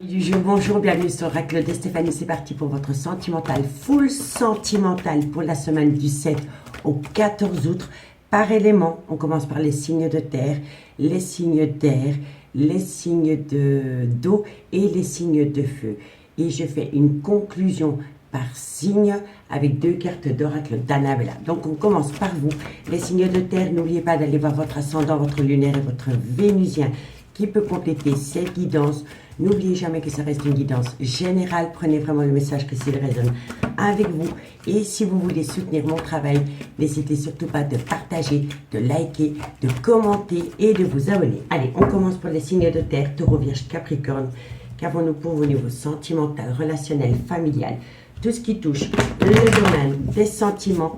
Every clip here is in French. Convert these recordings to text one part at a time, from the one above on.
Du jeu, bonjour, bienvenue sur Oracle de Stéphanie, c'est parti pour votre sentimental, full sentimental pour la semaine du 7 au 14 août. Par élément, on commence par les signes de terre, les signes d'air, les signes d'eau et les signes de feu. Et je fais une conclusion par signe avec deux cartes d'oracle d'Annabella. Donc on commence par vous, les signes de terre. N'oubliez pas d'aller voir votre ascendant, votre lunaire et votre vénusien qui peut compléter cette guidance. N'oubliez jamais que ça reste une guidance générale. Prenez vraiment le message que s'il résonne avec vous. Et si vous voulez soutenir mon travail, n'hésitez surtout pas de partager, de liker, de commenter et de vous abonner. Allez, on commence pour les signes de terre, Taureau, Vierge, Capricorne. Qu'avons-nous pour vous au niveau sentimental, relationnel, familial, tout ce qui touche le domaine des sentiments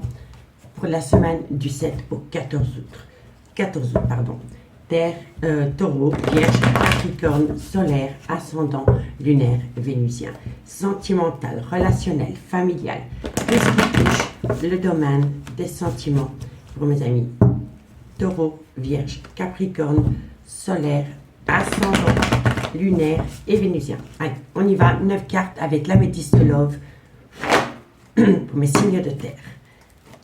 pour la semaine du 7 au 14 août. 14 août, pardon. Terre, Taureau, Vierge, Capricorne, solaire, ascendant, lunaire, vénusien. Sentimental, relationnel, familial. Tout ce qui touche le domaine des sentiments pour mes amis. Taureau, Vierge, Capricorne, solaire, ascendant, lunaire et vénusien. Allez, on y va. 9 cartes avec l'améthyste love pour mes signes de terre.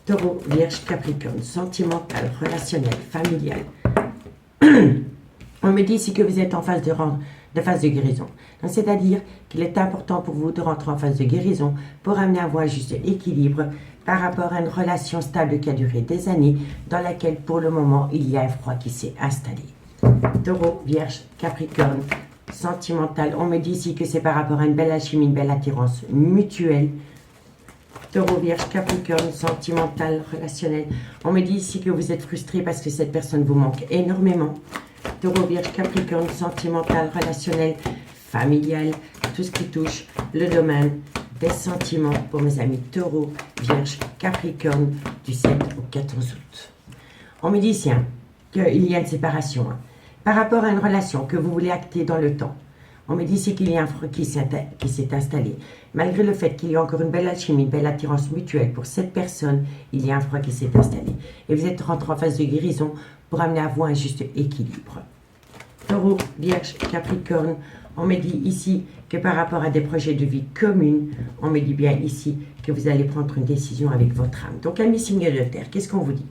Taureau, Vierge, Capricorne, sentimental, relationnel, familial. On me dit ici que vous êtes en phase de guérison. C'est-à-dire qu'il est important pour vous de rentrer en phase de guérison pour amener à vous un juste équilibre par rapport à une relation stable qui a duré des années, dans laquelle pour le moment il y a un froid qui s'est installé. Taureau, Vierge, Capricorne, sentimental. On me dit ici que c'est par rapport à une belle alchimie, une belle attirance mutuelle. Taureau, Vierge, Capricorne, sentimental, relationnel. On me dit ici que vous êtes frustré parce que cette personne vous manque énormément. Taureau, Vierge, Capricorne, sentimental, relationnel, familial, tout ce qui touche le domaine des sentiments pour mes amis Taureau, Vierge, Capricorne, du 7 au 14 août. On me dit ici qu'il y a une séparation par rapport à une relation que vous voulez acter dans le temps. On me dit ici qu'il y a un froid qui s'est installé. Malgré le fait qu'il y a encore une belle alchimie, une belle attirance mutuelle pour cette personne, il y a un froid qui s'est installé. Et vous êtes rentré en phase de guérison pour amener à vous un juste équilibre. Taureau, Vierge, Capricorne, on me dit ici que par rapport à des projets de vie communs, on me dit bien ici que vous allez prendre une décision avec votre âme. Donc, amis signes de terre, qu'est-ce qu'on vous dit?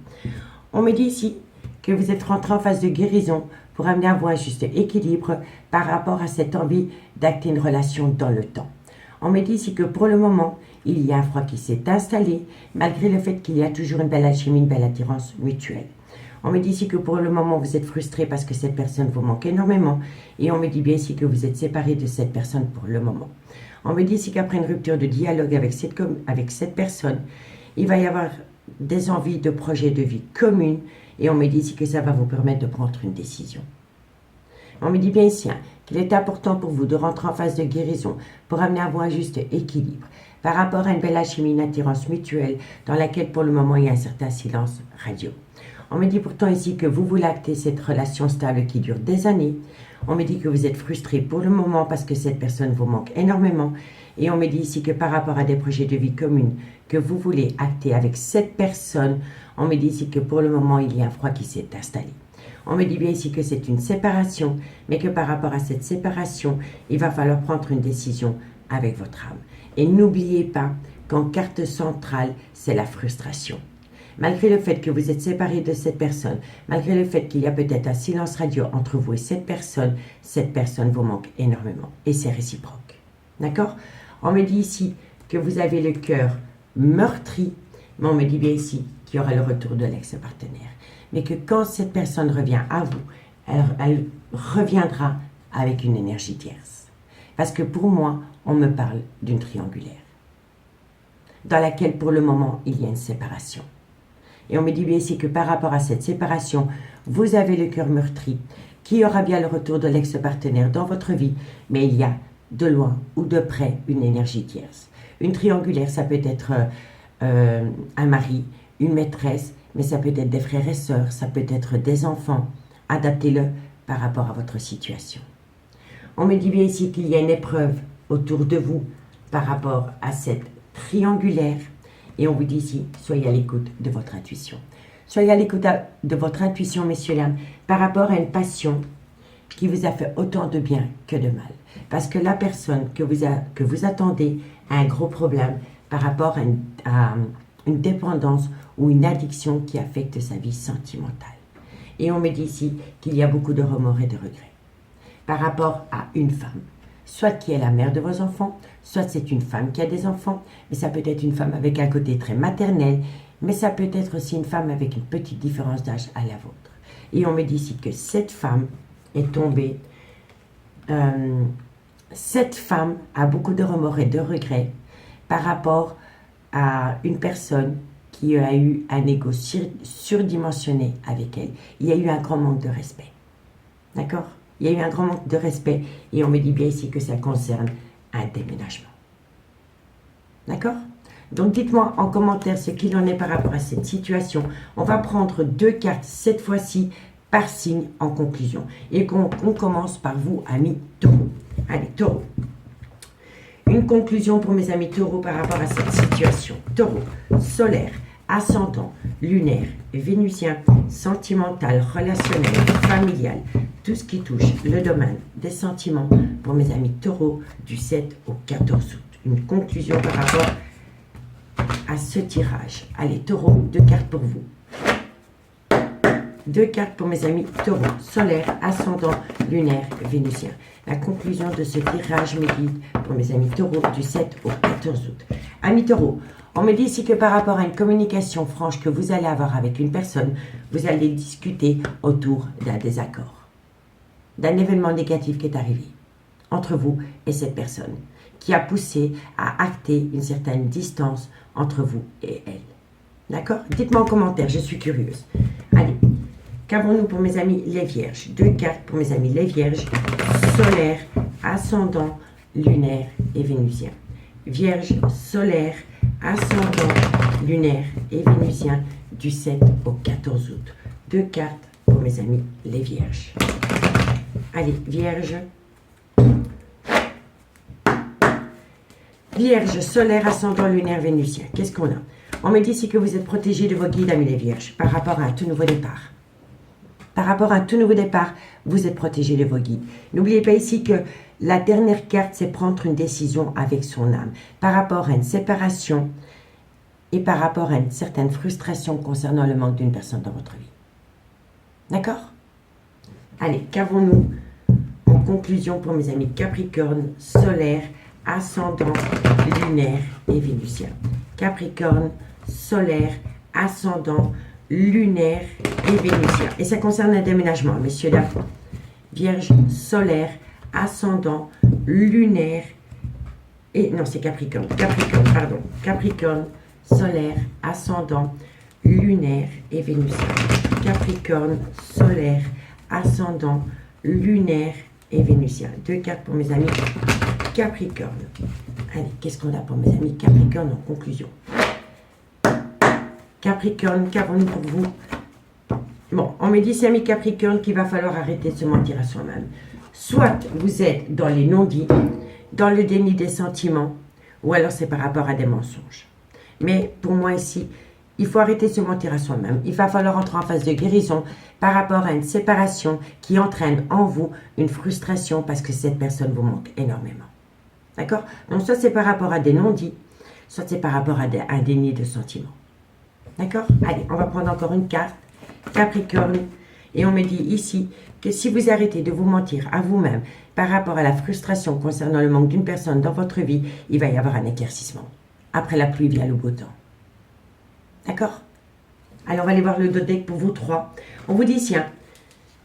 On me dit ici que vous êtes rentré en phase de guérison pour amener à vous un juste équilibre par rapport à cette envie d'acter une relation dans le temps. On me dit ici que pour le moment, il y a un froid qui s'est installé, malgré le fait qu'il y a toujours une belle alchimie, une belle attirance mutuelle. On me dit ici que pour le moment, vous êtes frustré parce que cette personne vous manque énormément. Et on me dit bien ici que vous êtes séparé de cette personne pour le moment. On me dit ici qu'après une rupture de dialogue avec cette personne, il va y avoir des envies de projets de vie communs. Et on me dit ici que ça va vous permettre de prendre une décision. On me dit bien ici qu'il est important pour vous de rentrer en phase de guérison pour amener à vous un juste équilibre par rapport à une belle alchimie, une attirance mutuelle dans laquelle pour le moment il y a un certain silence radio. On me dit pourtant ici que vous voulez acter cette relation stable qui dure des années. On me dit que vous êtes frustré pour le moment parce que cette personne vous manque énormément. Et on me dit ici que par rapport à des projets de vie communs que vous voulez acter avec cette personne, on me dit ici que pour le moment, il y a un froid qui s'est installé. On me dit bien ici que c'est une séparation, mais que par rapport à cette séparation, il va falloir prendre une décision avec votre âme. Et n'oubliez pas qu'en carte centrale, c'est la frustration. Malgré le fait que vous êtes séparé de cette personne, malgré le fait qu'il y a peut-être un silence radio entre vous et cette personne vous manque énormément. Et c'est réciproque. D'accord? On me dit ici que vous avez le cœur meurtri, mais on me dit bien ici qu'il y aura le retour de l'ex-partenaire. Mais que quand cette personne revient à vous, elle reviendra avec une énergie tierce. Parce que pour moi, on me parle d'une triangulaire, dans laquelle pour le moment, il y a une séparation. Et on me dit bien ici que par rapport à cette séparation, vous avez le cœur meurtri, qu'il y aura bien le retour de l'ex-partenaire dans votre vie, mais il y a de loin ou de près une énergie tierce. Une triangulaire, ça peut être un mari, une maîtresse, mais ça peut être des frères et sœurs, ça peut être des enfants. Adaptez-le par rapport à votre situation. On me dit bien ici qu'il y a une épreuve autour de vous par rapport à cette triangulaire. Et on vous dit ici, soyez à l'écoute de votre intuition. Soyez à l'écoute de votre intuition, messieurs, dames, par rapport à une passion qui vous a fait autant de bien que de mal. Parce que la personne que vous attendez a un gros problème par rapport à une dépendance ou une addiction qui affecte sa vie sentimentale. Et on me dit ici qu'il y a beaucoup de remords et de regrets par rapport à une femme, soit qui est la mère de vos enfants, soit c'est une femme qui a des enfants, mais ça peut être une femme avec un côté très maternel, mais ça peut être aussi une femme avec une petite différence d'âge à la vôtre. Et on me dit ici que cette femme est tombée, cette femme a beaucoup de remords et de regrets par rapport à une personne qui a eu un ego surdimensionné avec elle. Il y a eu un grand manque de respect. D'accord? Il y a eu un grand manque de respect et on me dit bien ici que ça concerne un déménagement. D'accord? Donc dites-moi en commentaire ce qu'il en est par rapport à cette situation. On va prendre 2 cartes cette fois-ci par signe en conclusion. Et on commence par vous, amis taureaux. Allez, taureau. Une conclusion pour mes amis taureaux par rapport à cette situation. Taureau, solaire, ascendant, lunaire, vénusien, sentimental, relationnel, familial, tout ce qui touche le domaine des sentiments pour mes amis taureaux du 7 au 14 août. Une conclusion par rapport à ce tirage. Allez, taureau, 2 cartes pour vous. 2 cartes pour mes amis taureaux, solaire, ascendant, lunaire, vénusien. La conclusion de ce tirage me guide pour mes amis taureaux du 7 au 14 août. Amis taureaux, on me dit ici que par rapport à une communication franche que vous allez avoir avec une personne, vous allez discuter autour d'un désaccord, d'un événement négatif qui est arrivé entre vous et cette personne, qui a poussé à acter une certaine distance entre vous et elle. D'accord? Dites-moi en commentaire, je suis curieuse. Allez, qu'avons-nous pour mes amis les vierges? 2 cartes pour mes amis les vierges, solaire, ascendant, lunaire et vénusien. Vierge, solaire, ascendant, lunaire et vénusien du 7 au 14 août. 2 cartes pour mes amis les vierges. Allez, vierge. Vierge, solaire, ascendant, lunaire, vénusien. Qu'est-ce qu'on a? On me dit ici que vous êtes protégés de vos guides, amis les vierges, par rapport à un tout nouveau départ. Par rapport à un tout nouveau départ, vous êtes protégés de vos guides. N'oubliez pas ici que la dernière carte, c'est prendre une décision avec son âme. Par rapport à une séparation et par rapport à une certaine frustration concernant le manque d'une personne dans votre vie. D'accord? Allez, qu'avons-nous en conclusion pour mes amis Capricorne, solaire, ascendant, lunaire et vénusien. Capricorne, solaire, ascendant, lunaire et vénusien. Et ça concerne un déménagement, messieurs, dames. Vierge, solaire, ascendant, lunaire et... Non, c'est Capricorne. Capricorne, pardon. Capricorne, solaire, ascendant, lunaire et vénusien. Capricorne, solaire, ascendant, lunaire et vénusien. 2 cartes pour mes amis Capricorne. Allez, qu'est-ce qu'on a pour mes amis Capricorne en conclusion? Capricorne, qu'avons-nous pour vous? Bon, on me dit, c'est amis Capricorne, qu'il va falloir arrêter de se mentir à soi-même. Soit vous êtes dans les non-dits, dans le déni des sentiments, ou alors c'est par rapport à des mensonges. Mais pour moi ici, il faut arrêter de se mentir à soi-même. Il va falloir entrer en phase de guérison par rapport à une séparation qui entraîne en vous une frustration parce que cette personne vous manque énormément. D'accord? Donc soit c'est par rapport à des non-dits, soit c'est par rapport à un déni de sentiments. D'accord? Allez, on va prendre encore une carte. Capricorne. Et on me dit ici que si vous arrêtez de vous mentir à vous-même par rapport à la frustration concernant le manque d'une personne dans votre vie, il va y avoir un éclaircissement. Après la pluie vient le beau temps. D'accord? Alors on va aller voir le deck pour vous 3. On vous dit ici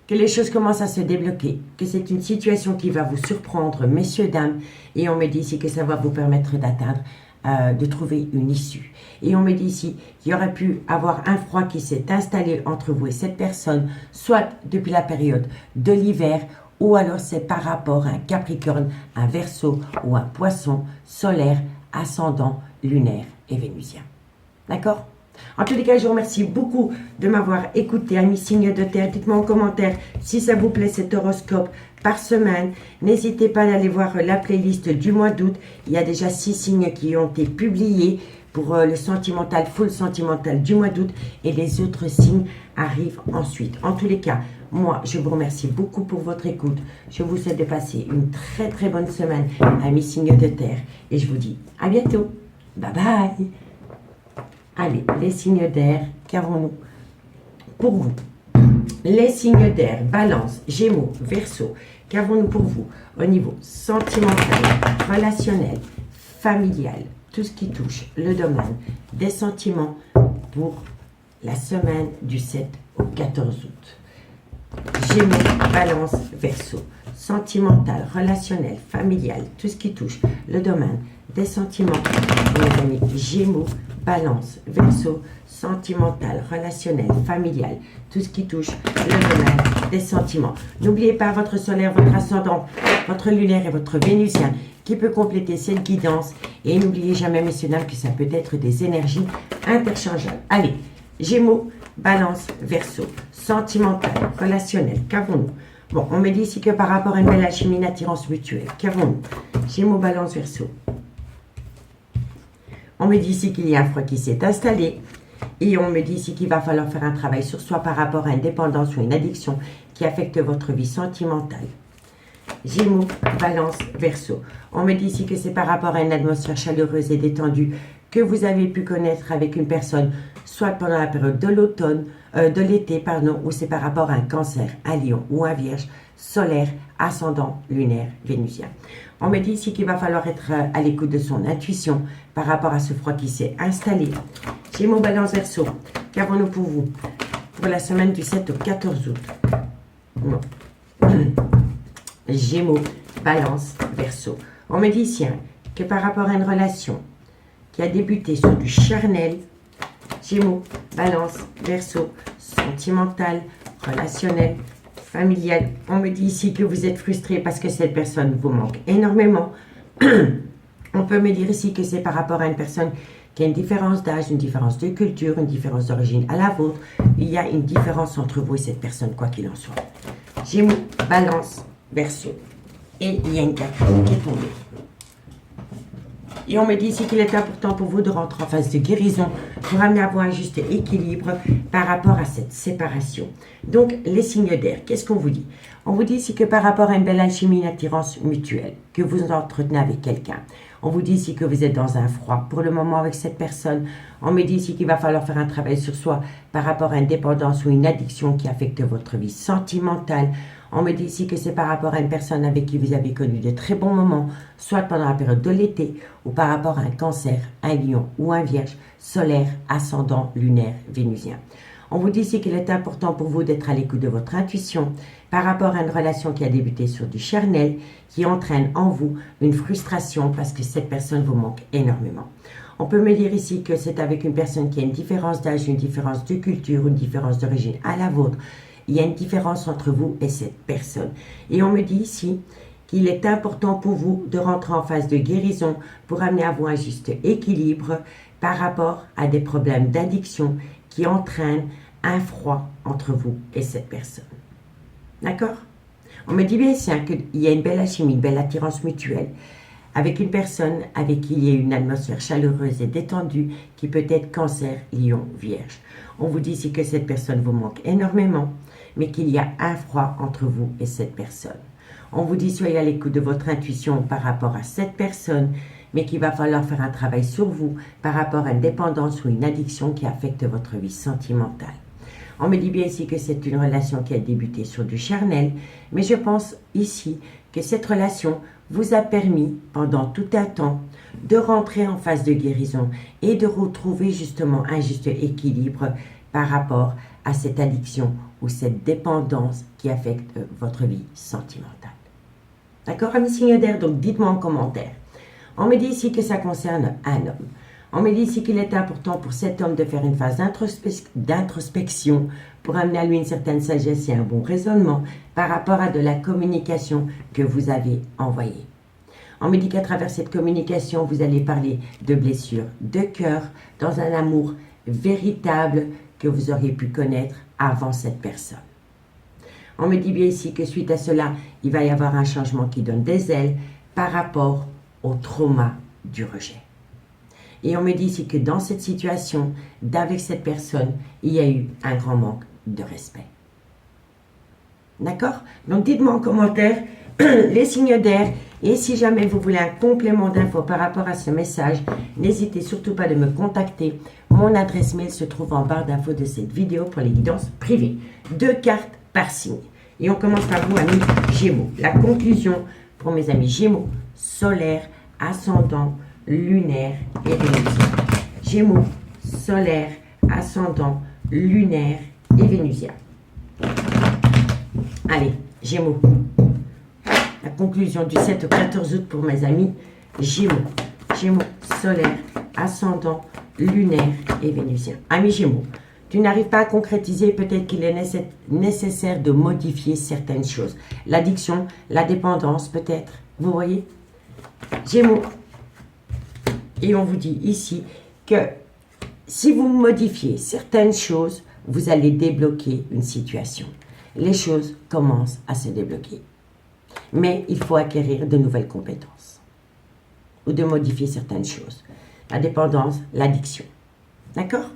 que les choses commencent à se débloquer, que c'est une situation qui va vous surprendre, messieurs, dames, et on me dit ici que ça va vous permettre d'atteindre, de trouver une issue. Et on me dit ici qu'il y aurait pu avoir un froid qui s'est installé entre vous et cette personne, soit depuis la période de l'hiver, ou alors c'est par rapport à un Capricorne, un Verseau ou un Poisson solaire, ascendant, lunaire et vénusien. D'accord? En tous les cas, je vous remercie beaucoup de m'avoir écouté, amis signes de terre. Dites-moi en commentaire si ça vous plaît cet horoscope par semaine. N'hésitez pas à aller voir la playlist du mois d'août. Il y a déjà 6 signes qui ont été publiés pour le sentimental, full sentimental du mois d'août. Et les autres signes arrivent ensuite. En tous les cas, moi, je vous remercie beaucoup pour votre écoute. Je vous souhaite de passer une très très bonne semaine, amis signes de terre. Et je vous dis à bientôt. Bye bye. Allez, les signes d'air, qu'avons-nous pour vous? Les signes d'air, Balance, Gémeaux, Verseau, qu'avons-nous pour vous au niveau sentimental, relationnel, familial, tout ce qui touche le domaine des sentiments pour la semaine du 7 au 14 août. Gémeaux, Balance, Verseau, sentimental, relationnel, familial, tout ce qui touche le domaine des sentiments pour les amis Gémeaux, Balance, Verseau, sentimental, relationnel, familial, tout ce qui touche le domaine des sentiments. N'oubliez pas votre solaire, votre ascendant, votre lunaire et votre vénusien qui peut compléter cette guidance. Et n'oubliez jamais, messieurs, dames, que ça peut être des énergies interchangeables. Allez, Gémeaux, Balance, Verseau, sentimental, relationnel, qu'avons-nous? Bon, on me dit ici que par rapport à une belle alchimie, une attirance mutuelle, qu'avons-nous? Gémeaux, Balance, Verseau. On me dit ici qu'il y a un froid qui s'est installé. Et on me dit ici qu'il va falloir faire un travail sur soi par rapport à une dépendance ou une addiction qui affecte votre vie sentimentale. Gémeaux, Balance, Verseau. On me dit ici que c'est par rapport à une atmosphère chaleureuse et détendue que vous avez pu connaître avec une personne, soit pendant la période de l'automne, de l'été, pardon, ou c'est par rapport à un cancer, un lion ou un vierge, solaire, ascendant, lunaire, vénusien. On me dit ici qu'il va falloir être à l'écoute de son intuition par rapport à ce froid qui s'est installé. Gémeaux, Balance, Verseau, qu'avons-nous pour vous pour la semaine du 7 au 14 août? Non. Gémeaux, Balance, Verseau. On me dit ici que par rapport à une relation qui a débuté sur du charnel, Gémeaux, Balance, Verseau, sentimental, relationnel, familial. On me dit ici que vous êtes frustré parce que cette personne vous manque énormément. On peut me dire ici que c'est par rapport à une personne qui a une différence d'âge, une différence de culture, une différence d'origine à la vôtre. Il y a une différence entre vous et cette personne, quoi qu'il en soit. Gémeaux, Balance, Verseau. Et il y a une carte qui est tombée. Et on me dit ici qu'il est important pour vous de rentrer en phase de guérison pour amener à avoir un juste équilibre par rapport à cette séparation. Donc, les signes d'air, qu'est-ce qu'on vous dit? On vous dit ici que par rapport à une belle alchimie, une attirance mutuelle que vous entretenez avec quelqu'un, on vous dit ici que vous êtes dans un froid pour le moment avec cette personne. On me dit ici qu'il va falloir faire un travail sur soi par rapport à une dépendance ou une addiction qui affecte votre vie sentimentale. On me dit ici que c'est par rapport à une personne avec qui vous avez connu de très bons moments, soit pendant la période de l'été, ou par rapport à un cancer, un lion ou un vierge, solaire, ascendant, lunaire, vénusien. On vous dit ici qu'il est important pour vous d'être à l'écoute de votre intuition par rapport à une relation qui a débuté sur du charnel, qui entraîne en vous une frustration parce que cette personne vous manque énormément. On peut me dire ici que c'est avec une personne qui a une différence d'âge, une différence de culture, une différence d'origine à la vôtre. Il y a une différence entre vous et cette personne. Et on me dit ici qu'il est important pour vous de rentrer en phase de guérison pour amener à vous un juste équilibre par rapport à des problèmes d'addiction qui entraînent un froid entre vous et cette personne. D'accord? On me dit bien ici qu'il y a une belle alchimie, une belle attirance mutuelle avec une personne avec qui il y a une atmosphère chaleureuse et détendue qui peut être cancer, lion, vierge. On vous dit ici que cette personne vous manque énormément, mais qu'il y a un froid entre vous et cette personne. On vous dit soyez à l'écoute de votre intuition par rapport à cette personne, mais qu'il va falloir faire un travail sur vous par rapport à une dépendance ou une addiction qui affecte votre vie sentimentale. On me dit bien ici que c'est une relation qui a débuté sur du charnel, mais je pense ici que cette relation vous a permis, pendant tout un temps, de rentrer en phase de guérison et de retrouver justement un juste équilibre par rapport à cette addiction ou cette dépendance qui affecte votre vie sentimentale. D'accord, amis signes d'air? Donc dites-moi en commentaire. On me dit ici que ça concerne un homme. On me dit ici qu'il est important pour cet homme de faire une phase d'introspection pour amener à lui une certaine sagesse et un bon raisonnement par rapport à de la communication que vous avez envoyée. On me dit qu'à travers cette communication, vous allez parler de blessures de cœur dans un amour véritable que vous auriez pu connaître avant cette personne. On me dit bien ici que suite à cela, il va y avoir un changement qui donne des ailes par rapport au trauma du rejet. Et on me dit ici que dans cette situation, d'avec cette personne, il y a eu un grand manque de respect. D'accord? Donc, dites-moi en commentaire les signes d'air. Et si jamais vous voulez un complément d'infos par rapport à ce message, n'hésitez surtout pas de me contacter. Mon adresse mail se trouve en barre d'infos de cette vidéo pour les guidances privées. 2 cartes par signe. Et on commence par vous, amis Gémeaux. La conclusion pour mes amis Gémeaux, solaire, ascendant, lunaire et vénusien. Gémeaux, solaire, ascendant, lunaire et vénusien. Allez, Gémeaux. La conclusion du 7 au 14 août pour mes amis Gémeaux. Gémeaux, solaire, ascendant, lunaire et vénusien. Amis Gémeaux, tu n'arrives pas à concrétiser, peut-être qu'il est nécessaire de modifier certaines choses. L'addiction, la dépendance peut-être, vous voyez? Gémeaux. Et on vous dit ici que si vous modifiez certaines choses, vous allez débloquer une situation. Les choses commencent à se débloquer. Mais il faut acquérir de nouvelles compétences ou de modifier certaines choses. La dépendance, l'addiction. D'accord?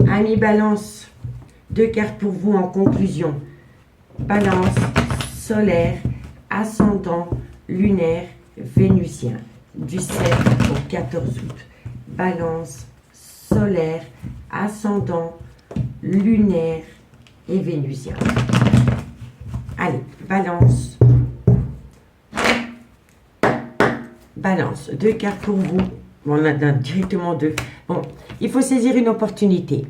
Amis Balance, 2 cartes pour vous en conclusion. Balance, solaire, ascendant, lunaire, vénusien. Du 7 au 14 août. Balance, solaire, ascendant, lunaire et vénusien. Allez, Balance. Balance, 2 cartes pour vous. On a directement 2. Bon, il faut saisir une opportunité.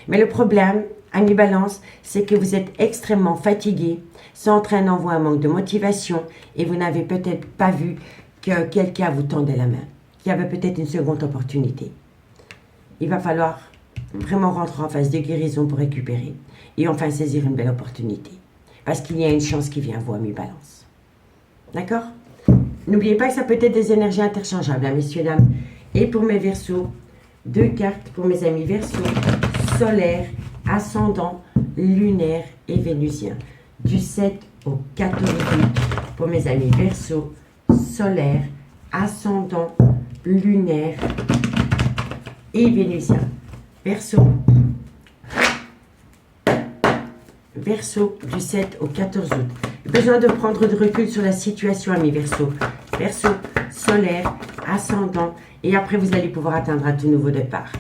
Mais le problème, amis Balance, c'est que vous êtes extrêmement fatigué. Ça entraîne en vous un manque de motivation et vous n'avez peut-être pas vu que quelqu'un vous tendait la main, qu'il y avait peut-être une seconde opportunité. Il va falloir vraiment rentrer en phase de guérison pour récupérer et enfin saisir une belle opportunité. Parce qu'il y a une chance qui vient à vous, amis Balance. D'accord? N'oubliez pas que ça peut être des énergies interchangeables, hein, messieurs, dames. Et pour mes Verseaux, 2 cartes pour mes amis Verseaux, solaire, ascendant, lunaire et vénusien. Du 7 au 14 août pour mes amis Verseaux, solaire, ascendant, lunaire et vénusien. Verseau. Verseau du 7 au 14 août. Besoin de prendre de recul sur la situation, amis Verseau. Verseau, solaire, ascendant, et après vous allez pouvoir atteindre un tout nouveau départ.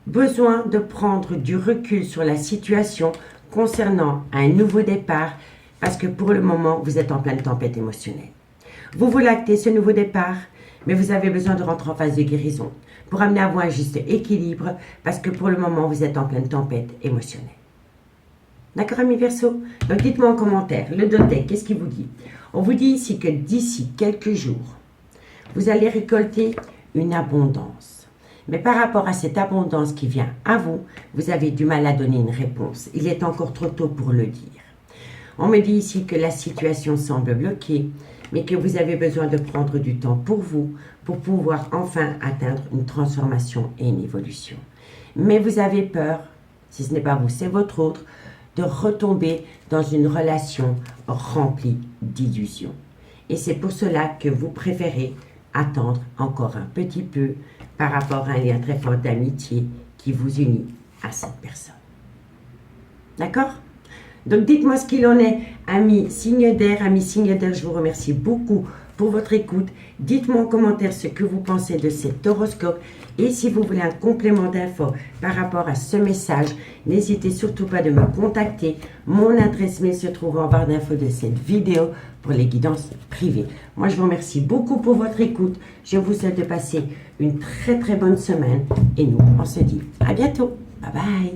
Besoin de prendre du recul sur la situation concernant un nouveau départ, parce que pour le moment, vous êtes en pleine tempête émotionnelle. Vous voulez acter ce nouveau départ, mais vous avez besoin de rentrer en phase de guérison pour amener à vous un juste équilibre, parce que pour le moment, vous êtes en pleine tempête émotionnelle. D'accord, amis Verseaux? Donc, dites-moi en commentaire, le Dotec, qu'est-ce qu'il vous dit? On vous dit ici que d'ici quelques jours, vous allez récolter une abondance. Mais par rapport à cette abondance qui vient à vous, vous avez du mal à donner une réponse. Il est encore trop tôt pour le dire. On me dit ici que la situation semble bloquée, mais que vous avez besoin de prendre du temps pour vous, pour pouvoir enfin atteindre une transformation et une évolution. Mais vous avez peur, si ce n'est pas vous, c'est votre autre, de retomber dans une relation remplie d'illusions. Et c'est pour cela que vous préférez attendre encore un petit peu par rapport à un lien très fort d'amitié qui vous unit à cette personne. D'accord? Donc dites-moi ce qu'il en est, amis signes d'air, je vous remercie beaucoup pour votre écoute. Dites-moi en commentaire ce que vous pensez de cet horoscope. Et si vous voulez un complément d'infos par rapport à ce message, n'hésitez surtout pas de me contacter. Mon adresse mail se trouve en barre d'infos de cette vidéo pour les guidances privées. Moi, je vous remercie beaucoup pour votre écoute. Je vous souhaite de passer une très très bonne semaine. Et nous, on se dit à bientôt. Bye bye.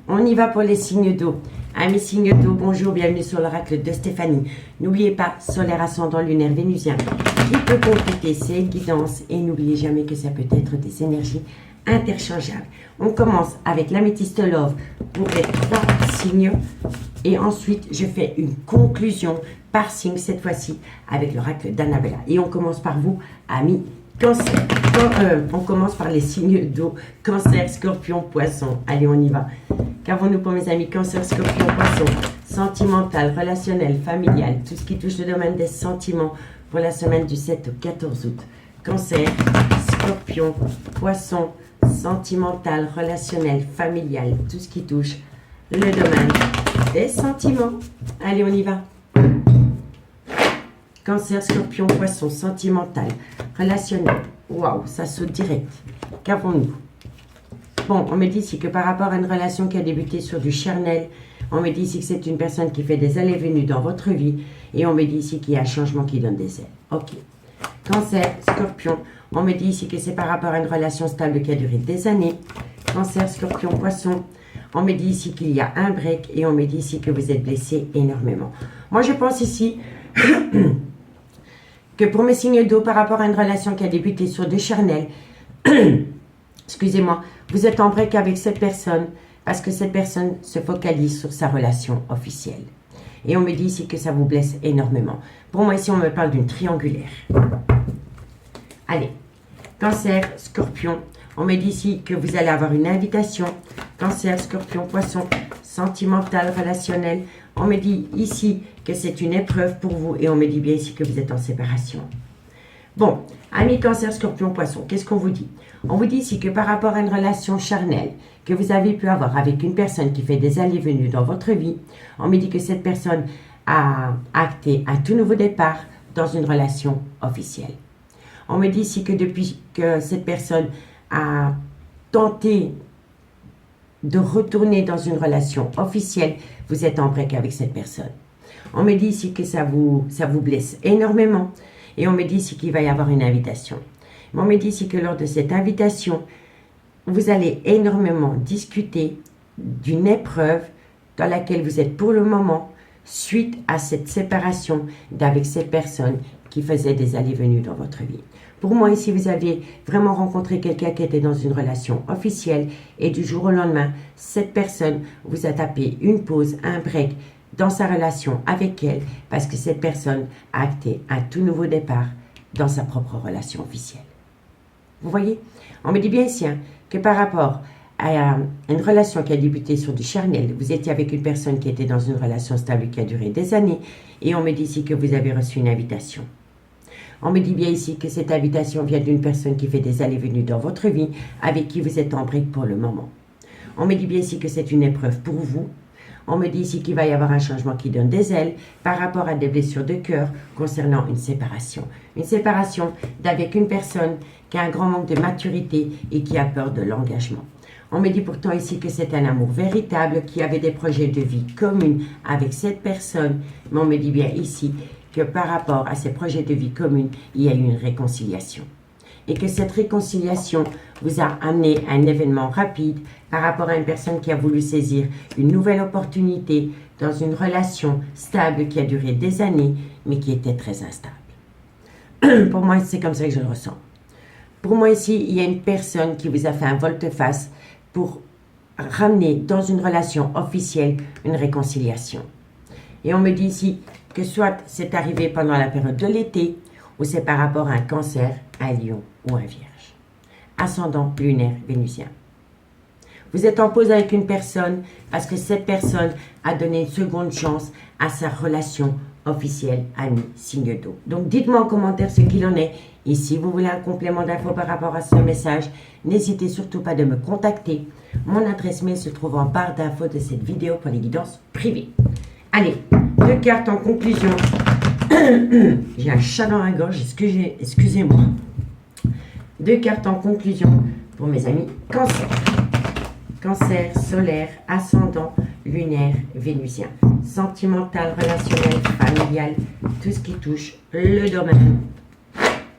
On y va pour les signes d'eau. Amis signes d'eau, bonjour, bienvenue sur l'oracle de Stéphanie. N'oubliez pas, solaire, ascendant, lunaire, vénusien, qui peut compléter ces guidances. Et n'oubliez jamais que ça peut être des énergies interchangeables. On commence avec l'améthyste love pour les 3 signes. Et ensuite, je fais une conclusion par signe, cette fois-ci, avec l'oracle d'Annabella. Et on commence par vous, amis Cancer. On commence par les signes d'eau. Cancer, Scorpion, Poisson. Allez, on y va. Qu'avons-nous pour mes amis Cancer, Scorpion, Poisson? Sentimental, relationnel, familial, tout ce qui touche le domaine des sentiments pour la semaine du 7 au 14 août. Cancer, Scorpion, Poisson, sentimental, relationnel, familial, tout ce qui touche le domaine des sentiments. Allez, on y va. Cancer, Scorpion, Poisson, sentimental, relationnel. Waouh, ça saute direct. Qu'avons-nous? Bon, on me dit ici que par rapport à une relation qui a débuté sur du charnel, on me dit ici que c'est une personne qui fait des allées et venues dans votre vie. Et on me dit ici qu'il y a un changement qui donne des ailes. Ok. Cancer, Scorpion, on me dit ici que c'est par rapport à une relation stable qui a duré des années. Cancer, Scorpion, Poisson, on me dit ici qu'il y a un break. Et on me dit ici que vous êtes blessé énormément. Moi, je pense ici que pour mes signes d'eau, par rapport à une relation qui a débuté sur du charnel, excusez-moi, vous êtes en break avec cette personne parce que cette personne se focalise sur sa relation officielle. Et on me dit ici que ça vous blesse énormément. Pour moi, ici, on me parle d'une triangulaire. Allez, Cancer, Scorpion, on me dit ici que vous allez avoir une invitation. Cancer, Scorpion, Poisson, sentimental, relationnel. On me dit ici que c'est une épreuve pour vous et on me dit bien ici que vous êtes en séparation. Bon, amis Cancer, Scorpion, Poisson, qu'est-ce qu'on vous dit? On vous dit ici que par rapport à une relation charnelle que vous avez pu avoir avec une personne qui fait des allées-venues dans votre vie, on me dit que cette personne a acté un tout nouveau départ dans une relation officielle. On me dit ici que depuis que cette personne a tenté de retourner dans une relation officielle, vous êtes en break avec cette personne. On me dit ici que ça vous blesse énormément. Et on me dit ici qu'il va y avoir une invitation. Mais on me dit ici que lors de cette invitation, vous allez énormément discuter d'une épreuve dans laquelle vous êtes pour le moment suite à cette séparation d'avec cette personne qui faisait des allées-venues dans votre vie. Pour moi, ici, vous avez vraiment rencontré quelqu'un qui était dans une relation officielle et du jour au lendemain, cette personne vous a tapé une pause, un break dans sa relation avec elle parce que cette personne a acté un tout nouveau départ dans sa propre relation officielle. Vous voyez? On me dit bien ici que par rapport à une relation qui a débuté sur du charnel, vous étiez avec une personne qui était dans une relation stable qui a duré des années et on me dit ici que vous avez reçu une invitation. On me dit bien ici que cette invitation vient d'une personne qui fait des allées-venues dans votre vie avec qui vous êtes en break pour le moment. On me dit bien ici que c'est une épreuve pour vous. On me dit ici qu'il va y avoir un changement qui donne des ailes par rapport à des blessures de cœur concernant une séparation. Une séparation d'avec une personne qui a un grand manque de maturité et qui a peur de l'engagement. On me dit pourtant ici que c'est un amour véritable, qui avait des projets de vie communs avec cette personne. Mais on me dit bien ici que par rapport à ces projets de vie communs, il y a eu une réconciliation. Et que cette réconciliation vous a amené à un événement rapide par rapport à une personne qui a voulu saisir une nouvelle opportunité dans une relation stable qui a duré des années, mais qui était très instable. Pour moi, c'est comme ça que je le ressens. Pour moi, ici, il y a une personne qui vous a fait un volte-face pour ramener dans une relation officielle une réconciliation. Et on me dit ici que soit c'est arrivé pendant la période de l'été, ou c'est par rapport à un Cancer, un Lion ou un Vierge. Ascendant lunaire vénusien. Vous êtes en pause avec une personne parce que cette personne a donné une seconde chance à sa relation officielle, amie, signe d'eau. Donc dites-moi en commentaire ce qu'il en est. Et si vous voulez un complément d'infos par rapport à ce message, n'hésitez surtout pas de me contacter. Mon adresse mail se trouve en barre d'infos de cette vidéo pour les guidances privées. Allez, 2 cartes en conclusion. J'ai un chat dans la gorge, excusez-moi. 2 cartes en conclusion pour mes amis Cancer. Cancer, solaire, ascendant, lunaire, vénusien. Sentimental, relationnel, familial, tout ce qui touche le domaine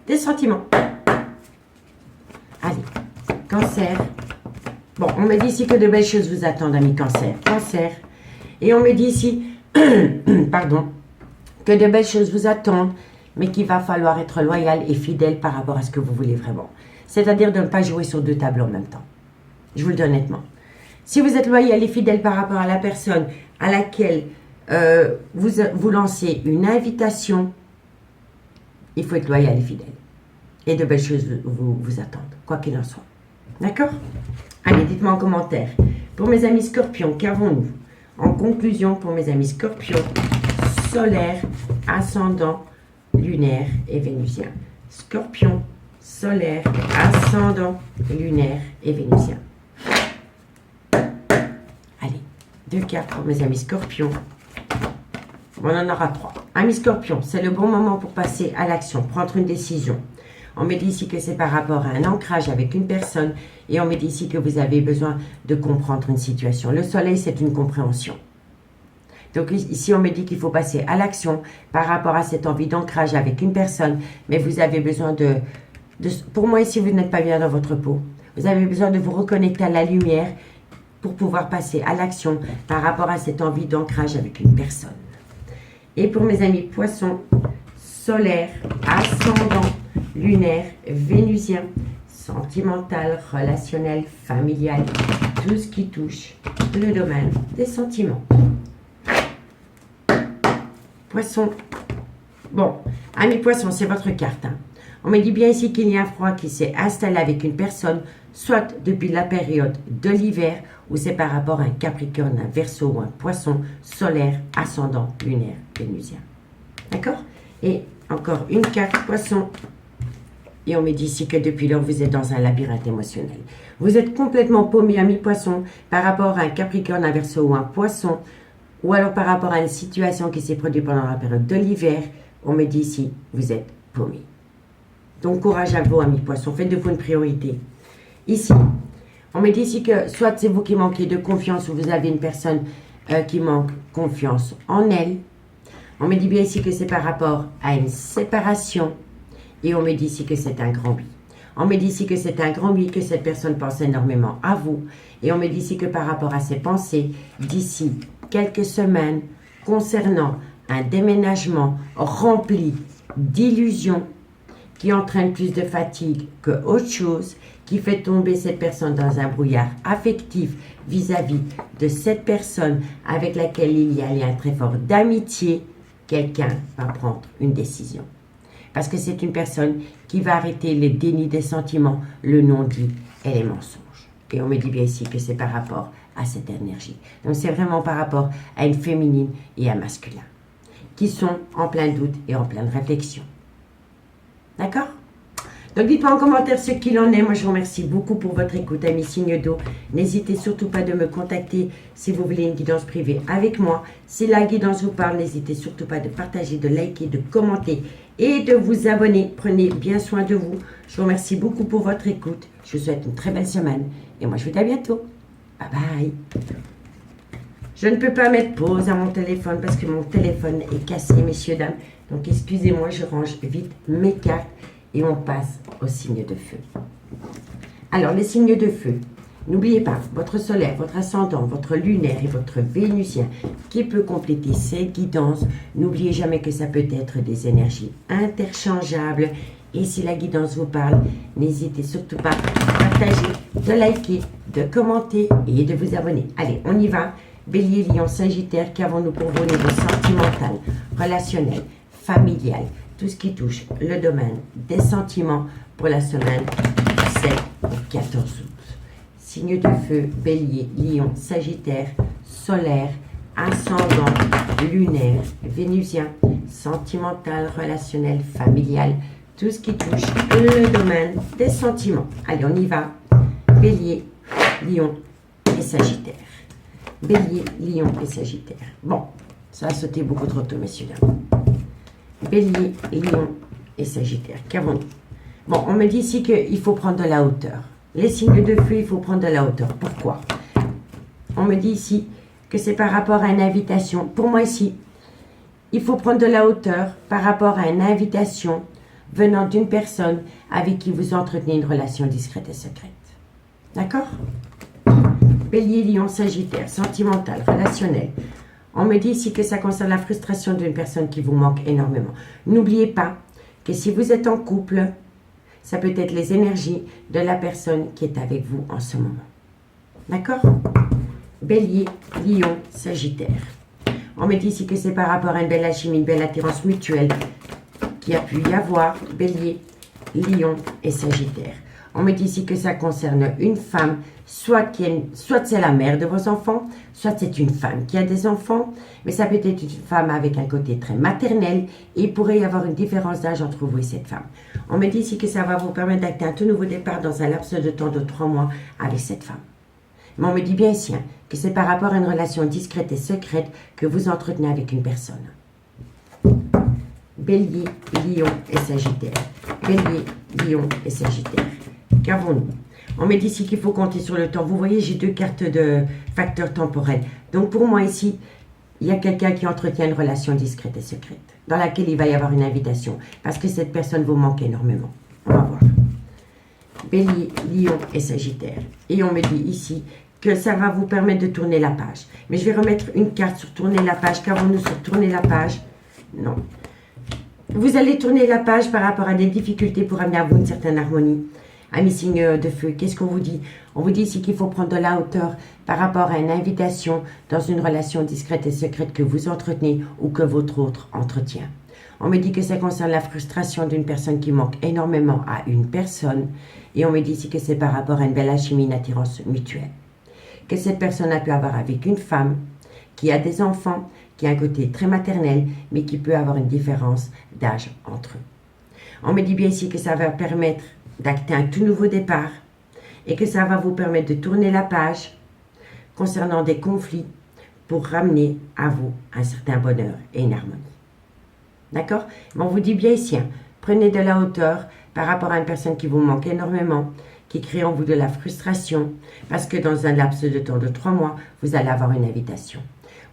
des sentiments. Allez, Cancer. Bon, on me dit ici que de belles choses vous attendent, amis Cancer. Cancer. Et on me dit ici, pardon, que de belles choses vous attendent, mais qu'il va falloir être loyal et fidèle par rapport à ce que vous voulez vraiment. C'est-à-dire de ne pas jouer sur 2 tableaux en même temps. Je vous le dis honnêtement. Si vous êtes loyal et fidèle par rapport à la personne à laquelle vous lancez une invitation, il faut être loyal et fidèle. Et de belles choses vous attendent, quoi qu'il en soit. D'accord? Allez, dites-moi en commentaire. Pour mes amis Scorpions, qu'avons-nous? En conclusion, pour mes amis Scorpions, solaire, ascendant, lunaire et vénusien. Scorpion, solaire, ascendant, lunaire et vénusien. Allez, 2 cartes pour mes amis scorpions. On en aura 3. Amis scorpions, c'est le bon moment pour passer à l'action, prendre une décision. On me dit ici que c'est par rapport à un ancrage avec une personne et on me dit ici que vous avez besoin de comprendre une situation. Le soleil, c'est une compréhension. Donc ici, on me dit qu'il faut passer à l'action par rapport à cette envie d'ancrage avec une personne, mais vous avez besoin de... Pour moi, ici, vous n'êtes pas bien dans votre peau. Vous avez besoin de vous reconnecter à la lumière pour pouvoir passer à l'action par rapport à cette envie d'ancrage avec une personne. Et pour mes amis poissons, solaire, ascendant, lunaire, vénusien, sentimental, relationnel, familial, tout ce qui touche le domaine des sentiments. Poisson. Bon, amis poissons, c'est votre carte. Hein. On me dit bien ici qu'il y a un froid qui s'est installé avec une personne, soit depuis la période de l'hiver, ou c'est par rapport à un Capricorne, un Verseau ou un Poisson, solaire, ascendant, lunaire, vénusien. D'accord? Et encore une carte Poisson. Et on me dit ici que depuis lors, vous êtes dans un labyrinthe émotionnel. Vous êtes complètement paumé, amis Poissons, par rapport à un Capricorne, un Verseau ou un Poisson, ou alors par rapport à une situation qui s'est produite pendant la période de l'hiver. On me dit ici, vous êtes paumé. Donc, courage à vous, amis Poissons. Faites de vous une priorité. Ici, on me dit ici que soit c'est vous qui manquez de confiance ou vous avez une personne qui manque confiance en elle. On me dit bien ici que c'est par rapport à une séparation. Et on me dit ici que c'est un grand oui. On me dit ici que c'est un grand oui, que cette personne pense énormément à vous. Et on me dit ici que par rapport à ses pensées, d'ici quelques semaines, concernant un déménagement rempli d'illusions, qui entraîne plus de fatigue que autre chose, qui fait tomber cette personne dans un brouillard affectif vis-à-vis de cette personne avec laquelle il y a un lien très fort d'amitié, quelqu'un va prendre une décision. Parce que c'est une personne qui va arrêter les dénis des sentiments, le non-dit et les mensonges. Et on me dit bien ici que c'est par rapport à cette énergie. Donc c'est vraiment par rapport à une féminine et un masculin, qui sont en plein doute et en pleine réflexion. D'accord? Donc dites-moi en commentaire ce qu'il en est. Moi je vous remercie beaucoup pour votre écoute, amis signes d'eau. N'hésitez surtout pas de me contacter si vous voulez une guidance privée avec moi. Si la guidance vous parle, n'hésitez surtout pas de partager, de liker, de commenter et de vous abonner. Prenez bien soin de vous. Je vous remercie beaucoup pour votre écoute. Je vous souhaite une très belle semaine. Et moi je vous dis à bientôt. Bye bye. Je ne peux pas mettre pause à mon téléphone parce que mon téléphone est cassé, messieurs, dames. Donc, excusez-moi, je range vite mes cartes et on passe aux signes de feu. Alors, les signes de feu. N'oubliez pas, votre solaire, votre ascendant, votre lunaire et votre vénusien qui peut compléter cette guidance. N'oubliez jamais que ça peut être des énergies interchangeables. Et si la guidance vous parle, n'hésitez surtout pas à partager, de liker, de commenter et de vous abonner. Allez, on y va. Bélier, Lion, Sagittaire, qu'avons-nous pour vous au niveau sentimental, relationnel, familial, tout ce qui touche le domaine des sentiments pour la semaine 7 au 14 août. Signe de feu, Bélier, Lion, Sagittaire, solaire, ascendant, lunaire, vénusien, sentimental, relationnel, familial, tout ce qui touche le domaine des sentiments. Allez, on y va. Bélier, Lion et Sagittaire. Bélier, Lion et Sagittaire. Bon, ça a sauté beaucoup trop tôt, messieurs, dames. Bélier, Lion et Sagittaire. Qu'avons-nous? Bon, on me dit ici qu'il faut prendre de la hauteur. Les signes de feu, il faut prendre de la hauteur. Pourquoi? On me dit ici que c'est par rapport à une invitation. Pour moi ici, il faut prendre de la hauteur par rapport à une invitation venant d'une personne avec qui vous entretenez une relation discrète et secrète. D'accord? Bélier, Lion, Sagittaire, sentimental, relationnel. On me dit ici que ça concerne la frustration d'une personne qui vous manque énormément. N'oubliez pas que si vous êtes en couple, ça peut être les énergies de la personne qui est avec vous en ce moment. D'accord? Bélier, Lion, Sagittaire. On me dit ici que c'est par rapport à une belle alchimie, une belle attirance mutuelle qui a pu y avoir. Bélier, Lion et Sagittaire. On me dit ici que ça concerne une femme, soit c'est la mère de vos enfants, soit c'est une femme qui a des enfants, mais ça peut être une femme avec un côté très maternel et il pourrait y avoir une différence d'âge entre vous et cette femme. On me dit ici que ça va vous permettre d'acter un tout nouveau départ dans un laps de temps de 3 mois avec cette femme. Mais on me dit bien ici que c'est par rapport à une relation discrète et secrète que vous entretenez avec une personne. Bélier, Lion et Sagittaire. Bélier, Lion et Sagittaire. Qu'avons-nous? On me dit ici qu'il faut compter sur le temps. Vous voyez, j'ai 2 cartes de facteurs temporels. Donc pour moi ici, il y a quelqu'un qui entretient une relation discrète et secrète, dans laquelle il va y avoir une invitation, parce que cette personne vous manque énormément. On va voir. Bélier, Lion et Sagittaire. Et on me dit ici que ça va vous permettre de tourner la page. Mais je vais remettre une carte sur tourner la page. Qu'avons-nous sur tourner la page? Non. Vous allez tourner la page par rapport à des difficultés pour amener à vous une certaine harmonie. Amis signe de feu, qu'est-ce qu'on vous dit? On vous dit ici qu'il faut prendre de la hauteur par rapport à une invitation dans une relation discrète et secrète que vous entretenez ou que votre autre entretient. On me dit que ça concerne la frustration d'une personne qui manque énormément à une personne. Et on me dit ici que c'est par rapport à une belle alchimie, une attirance mutuelle. Que cette personne a pu avoir avec une femme qui a des enfants, qui a un côté très maternel, mais qui peut avoir une différence d'âge entre eux. On me dit bien ici que ça va permettre d'acter un tout nouveau départ et que ça va vous permettre de tourner la page concernant des conflits pour ramener à vous un certain bonheur et une harmonie. D'accord? Mais on vous dit bien ici, prenez de la hauteur par rapport à une personne qui vous manque énormément, qui crée en vous de la frustration, parce que dans un laps de temps de 3 mois, vous allez avoir une invitation.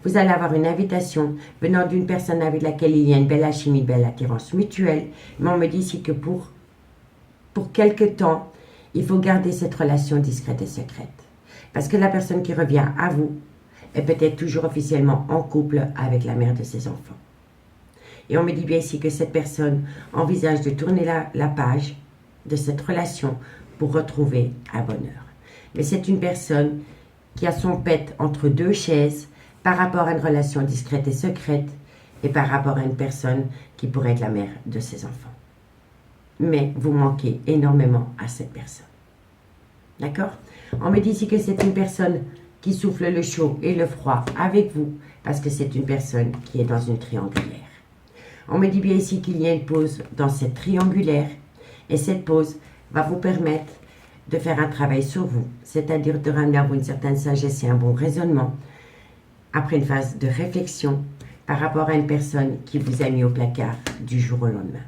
Vous allez avoir une invitation venant d'une personne avec laquelle il y a une belle alchimie, une belle attirance mutuelle. Mais on me dit ici que pour quelque temps, il faut garder cette relation discrète et secrète. Parce que la personne qui revient à vous est peut-être toujours officiellement en couple avec la mère de ses enfants. Et on me dit bien ici que cette personne envisage de tourner la page de cette relation pour retrouver un bonheur. Mais c'est une personne qui a son pet entre 2 chaises par rapport à une relation discrète et secrète et par rapport à une personne qui pourrait être la mère de ses enfants. Mais vous manquez énormément à cette personne. D'accord? On me dit ici que c'est une personne qui souffle le chaud et le froid avec vous parce que c'est une personne qui est dans une triangulaire. On me dit bien ici qu'il y a une pause dans cette triangulaire et cette pause va vous permettre de faire un travail sur vous, c'est-à-dire de ramener à vous une certaine sagesse et un bon raisonnement après une phase de réflexion par rapport à une personne qui vous a mis au placard du jour au lendemain.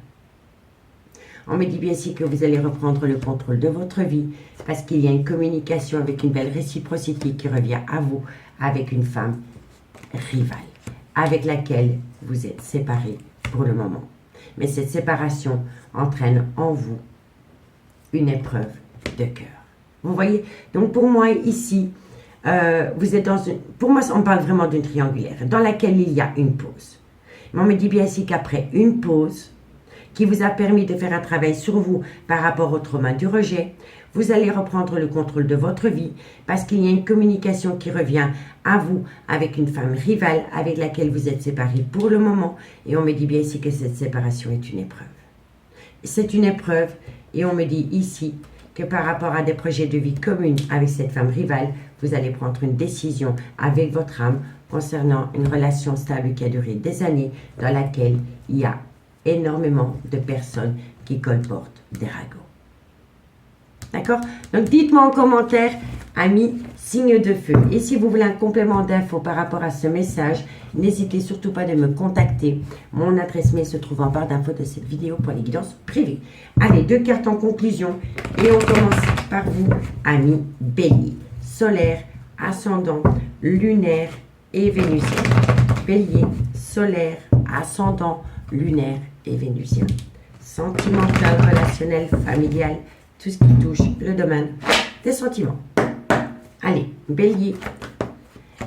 On me dit bien ici que vous allez reprendre le contrôle de votre vie parce qu'il y a une communication avec une belle réciprocité qui revient à vous avec une femme rivale avec laquelle vous êtes séparés pour le moment. Mais cette séparation entraîne en vous une épreuve de cœur. Vous voyez? Donc pour moi ici, vous êtes dans une... Pour moi, on parle vraiment d'une triangulaire dans laquelle il y a une pause. Mais on me dit bien ici qu'après une pause qui vous a permis de faire un travail sur vous par rapport au trauma du rejet, vous allez reprendre le contrôle de votre vie parce qu'il y a une communication qui revient à vous avec une femme rivale avec laquelle vous êtes séparés pour le moment. Et on me dit bien ici que cette séparation est une épreuve. C'est une épreuve et on me dit ici que par rapport à des projets de vie communs avec cette femme rivale, vous allez prendre une décision avec votre âme concernant une relation stable qui a duré des années dans laquelle il y a énormément de personnes qui colportent des ragots. D'accord? Donc dites-moi en commentaire, amis, signe de feu. Et si vous voulez un complément d'infos par rapport à ce message, n'hésitez surtout pas de me contacter. Mon adresse mail se trouve en barre d'infos de cette vidéo pour les guidances privées. Allez, 2 cartes en conclusion. Et on commence par vous, amis Bélier. Solaire, ascendant, lunaire et vénusien. Bélier, solaire, ascendant, lunaire et vénusien. Sentimental, relationnel, familial, tout ce qui touche le domaine des sentiments. Allez, Bélier.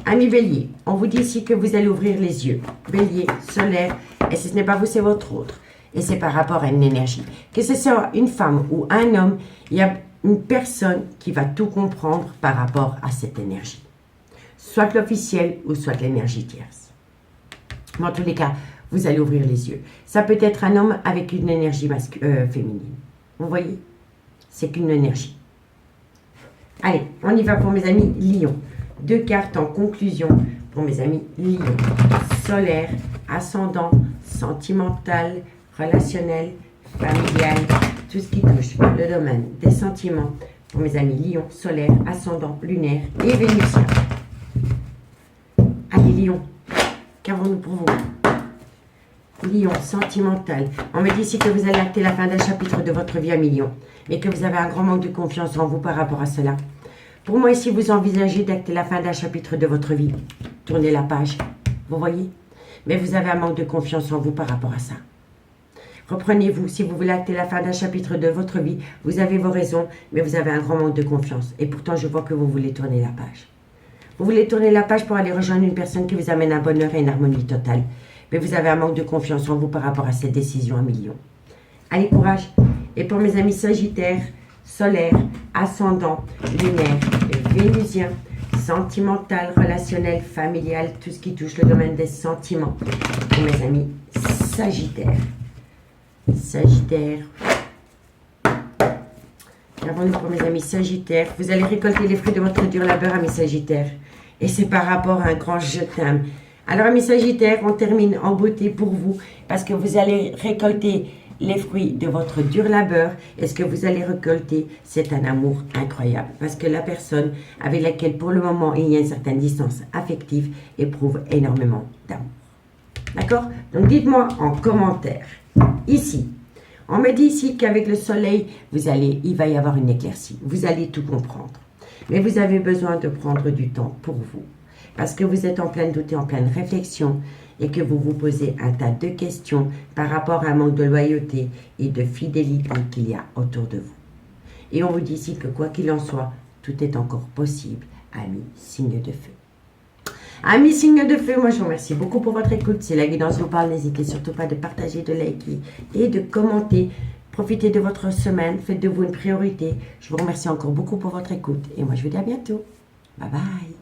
Amis Bélier, on vous dit ici que vous allez ouvrir les yeux. Bélier, solaire, et si ce n'est pas vous, c'est votre autre. Et c'est par rapport à une énergie. Que ce soit une femme ou un homme, il y a une personne qui va tout comprendre par rapport à cette énergie. Soit l'officiel ou soit l'énergie tierce. Mais en tous les cas, vous allez ouvrir les yeux. Ça peut être un homme avec une énergie féminine. Vous voyez? C'est qu'une énergie. Allez, on y va pour mes amis Lion. 2 cartes en conclusion pour mes amis Lion. Solaire, ascendant, sentimental, relationnel, familial, tout ce qui touche le domaine des sentiments Pour mes amis Lion, solaire, ascendant, lunaire et vénusien. Allez Lion, qu'avons-nous pour vous? Lion, sentimental. On me dit ici que vous allez acter la fin d'un chapitre de votre vie à Lion, mais que vous avez un grand manque de confiance en vous par rapport à cela. Pour moi ici, vous envisagez d'acter la fin d'un chapitre de votre vie. Tournez la page, vous voyez? Mais vous avez un manque de confiance en vous par rapport à ça. Reprenez-vous, si vous voulez acter la fin d'un chapitre de votre vie, vous avez vos raisons, mais vous avez un grand manque de confiance. Et pourtant, je vois que vous voulez tourner la page. Vous voulez tourner la page pour aller rejoindre une personne qui vous amène un bonheur et une harmonie totale. Mais vous avez un manque de confiance en vous par rapport à cette décision à Lion. Allez, courage. Et pour mes amis Sagittaires, solaire, ascendant, lunaire, vénusien, sentimental, relationnel, familial, tout ce qui touche le domaine des sentiments. Pour mes amis Sagittaires. Sagittaire. Qu'avons-nous pour mes amis Sagittaires? Vous allez récolter les fruits de votre dur labeur, amis Sagittaires. Et c'est par rapport à un grand je t'aime. Alors, amis Sagittaires, on termine en beauté pour vous parce que vous allez récolter les fruits de votre dur labeur. Et ce que vous allez récolter, c'est un amour incroyable. Parce que la personne avec laquelle, pour le moment, il y a une certaine distance affective éprouve énormément d'amour. D'accord? Donc, dites-moi en commentaire. Ici, on me dit ici qu'avec le soleil, il va y avoir une éclaircie. Vous allez tout comprendre. Mais vous avez besoin de prendre du temps pour vous. Parce que vous êtes en pleine doute et en pleine réflexion et que vous vous posez un tas de questions par rapport à un manque de loyauté et de fidélité qu'il y a autour de vous. Et on vous dit ici que quoi qu'il en soit, tout est encore possible, amis signe de feu. Amis signes de feu, moi je vous remercie beaucoup pour votre écoute. Si la guidance vous parle, n'hésitez surtout pas de partager, de liker et de commenter. Profitez de votre semaine, faites de vous une priorité. Je vous remercie encore beaucoup pour votre écoute et moi je vous dis à bientôt. Bye bye.